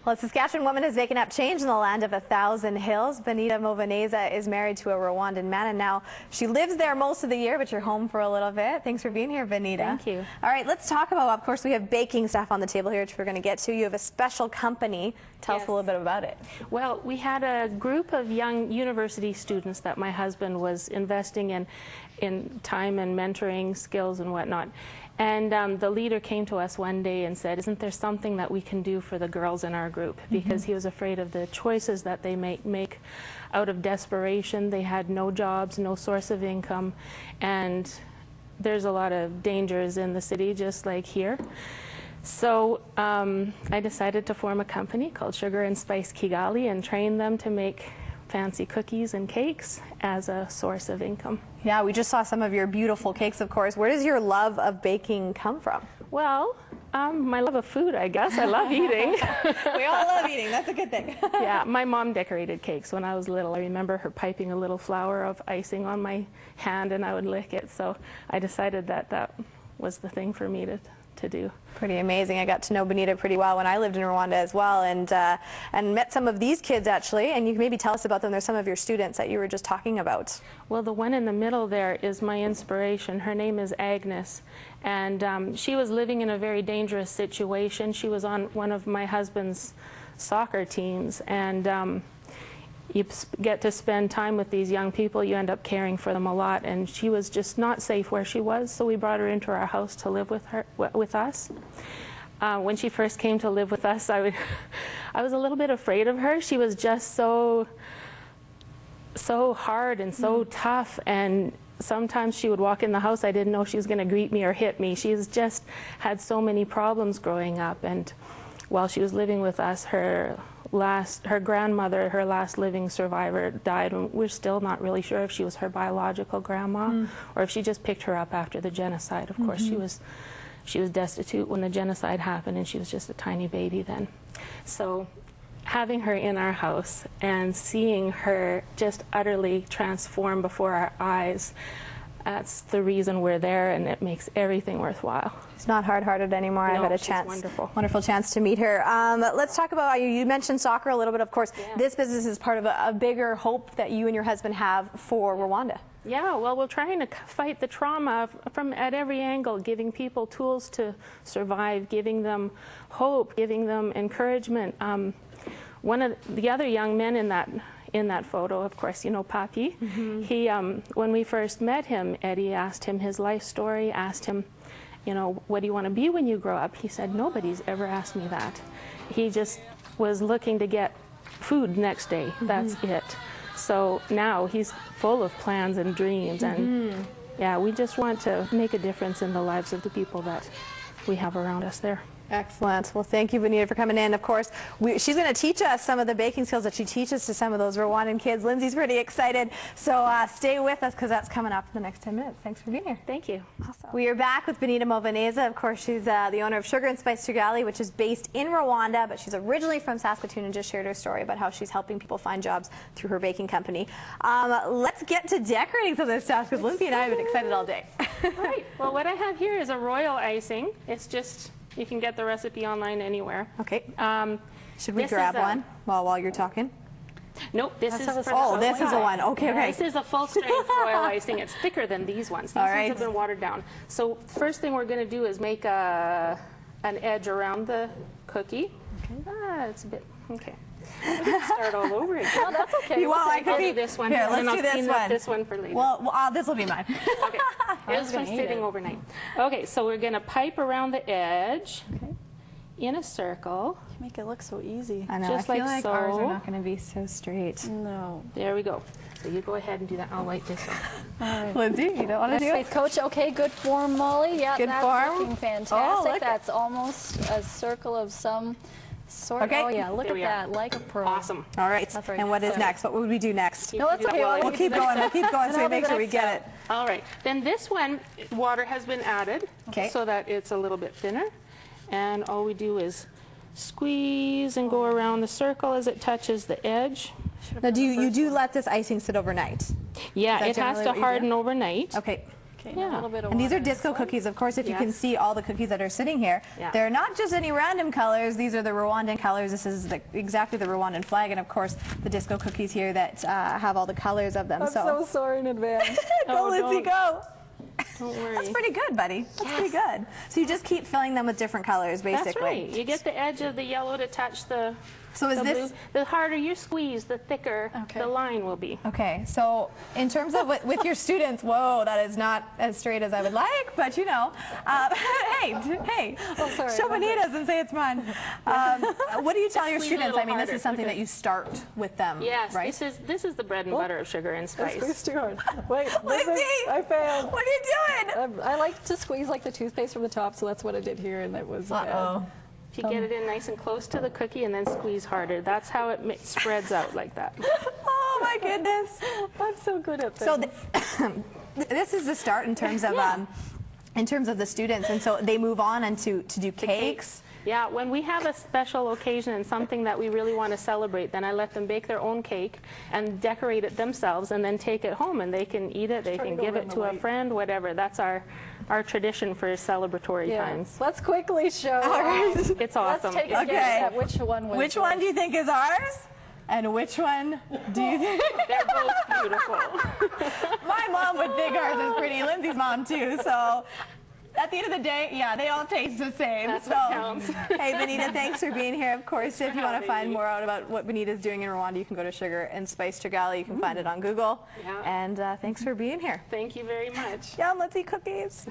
Well, a Saskatchewan woman is making up change in the land of 1,000 hills. Bonita Bake is married to a Rwandan man, and now she lives there most of the year, but you're home for a little bit. Thanks for being here, Bonita. Thank you. All right, let's talk about, of course, we have baking stuff on the table here, which we're going to get to. You have a special company. Tell us a little bit about it. Well, we had a group of young university students that my husband was investing in time and mentoring skills and whatnot. And the leader came to us one day and said, isn't there something that we can do for the girls in our group? Because he was afraid of the choices that they make out of desperation. They had no jobs, no source of income, and there's a lot of dangers in the city, just like here. So I decided to form a company called Sugar and Spice Kigali and train them to make fancy cookies and cakes as a source of income. Yeah, we just saw some of your beautiful cakes, of course. Where does your love of baking come from? Well, my love of food, I guess. I love eating. We all love eating. That's a good thing. Yeah, my mom decorated cakes when I was little. I remember her piping a little flour of icing on my hand and I would lick it. So I decided that that was the thing for me to do. Pretty amazing. I got to know Bonita pretty well when I lived in Rwanda as well, and met some of these kids actually, and you can maybe tell us about them. There's some of your students that you were just talking about. Well, the one in the middle there is my inspiration. Her name is Agnes, and she was living in a very dangerous situation. She was on one of my husband's soccer teams, and you get to spend time with these young people. You end up caring for them a lot, and she was just not safe where she was, so we brought her into our house to live with us. When she first came to live with us, I was a little bit afraid of her. She was just so hard and so tough, and sometimes she would walk in the house, I didn't know she was going to greet me or hit me. She's just had so many problems growing up, and while she was living with us, her grandmother, her last living survivor, died, and we're still not really sure if she was her biological grandma or if she just picked her up after the genocide. Of course, she was destitute when the genocide happened, and she was just a tiny baby then. So having her in our house and seeing her just utterly transform before our eyes, that's the reason we're there, and it makes everything worthwhile. She's not hard-hearted anymore. No, I've had a wonderful chance to meet her. Let's talk about, you mentioned soccer a little bit, of course. Yeah. This business is part of a bigger hope that you and your husband have for Rwanda. Yeah, well, we're trying to fight the trauma at every angle, giving people tools to survive, giving them hope, giving them encouragement. One of the other young men in that photo, of course, you know Papi. He, when we first met him, Eddie asked him his life story, asked him, you know, what do you want to be when you grow up? He said, nobody's ever asked me that. He just was looking to get food next day. That's it. So now he's full of plans and dreams, and yeah, we just want to make a difference in the lives of the people that we have around us there. Excellent. Well, thank you, Bonita, for coming in. Of course, she's going to teach us some of the baking skills that she teaches to some of those Rwandan kids. Lindsay's pretty excited, so stay with us because that's coming up in the next 10 minutes. Thanks for being here. Thank you. Awesome. We are back with Bonita Bake. Of course, she's the owner of Sugar and Spice Kigali, which is based in Rwanda, but she's originally from Saskatoon, and just shared her story about how she's helping people find jobs through her baking company. Let's get to decorating some of this stuff because Lindsay and I have been excited all day. All right. Well, what I have here is a royal icing. It's just, you can get the recipe online anywhere. Okay. Should we grab one while you're talking? Nope, this is for this is the one. Okay, okay. This is a full-strength royal icing. It's thicker than these ones. These ones have been watered down. So first thing we're going to do is make an edge around the cookie. Okay. It's a bit, okay. We're going to start all over again. No, that's okay. You want my cookie? Do this one. Here, let's do this one for later. Well, this will be mine. Okay. This one's sitting overnight. Okay, so we're going to pipe around the edge in a circle. You make it look so easy. I know. Just I feel like like ours so. are not going to be so straight. No. There we go. So you go ahead and do that. I'll wipe this one. All right. Lindsay, you don't want to do it? Coach, okay, good form, Molly. Yeah, good that's form. looking fantastic. Oh, that's almost a circle of some sort. Okay. Oh yeah, look at that, like a pro. Awesome. All right. That's right. And what is next? What would we do next? No, that's okay. We'll keep going. We'll keep going so we make sure we get it. All right. Then this one, water has been added so that it's a little bit thinner. And all we do is squeeze and go around the circle as it touches the edge. Now, you do let this icing sit overnight? Yeah, it has to harden overnight. Okay. Okay, Yeah. a little bit of And these water are in this disco one. cookies. Of course, if you can Yes. see all the cookies that are sitting here, Yeah. they're not just any random colors. These are the Rwandan colors. This is exactly the Rwandan flag. And of course, the disco cookies here that have all the colors of them. I'm so sorry in advance. Go, Oh, Lindsay, don't. go. Don't worry. That's pretty good, buddy. That's pretty good. So you just keep filling them with different colors, basically. That's right. You get the edge of the yellow to touch the, So is the this... blue. The harder you squeeze, the thicker Okay. the line will be. Okay, so in terms of with your students, whoa, that is not as straight as I would like, but you know, hey, Oh, sorry. show Bonita's and say it's fun. What do you tell your Squeeze a students? little I mean, this harder. is something Okay. that you start with them, Yes, right? this is the bread and butter of sugar and I spice. squeezed too hard. Wait, Lindsay, I failed. what are you doing? I like to squeeze like the toothpaste from the top, so that's what I did here, and it was. Uh-oh. If you get it in nice and close to the cookie and then squeeze harder, that's how it spreads out like that. Oh my goodness. I'm so good at this. So this is the start in terms of the students, and so they move on and to do cakes. Yeah, when we have a special occasion and something that we really want to celebrate, then I let them bake their own cake and decorate it themselves and then take it home and they can eat it, they Try to can go give around it the to a light. friend, whatever. That's our tradition for celebratory yeah. times. Let's quickly show. All right. It's awesome. Let's take a Okay. guess at which one was. Which one do you think is ours? And which one do you think? They're both beautiful. My mom would think ours is pretty. Lindsay's mom too. So at the end of the day, yeah, they all taste the same. That's so, what counts. Hey, Bonita, thanks for being here. Of course, if you want to having find me. more out about what Bonita's doing in Rwanda, you can go to Sugar and Spice Chigali. You can find it on Google. Yeah. And thanks for being here. Thank you very much. Yum, let's eat cookies.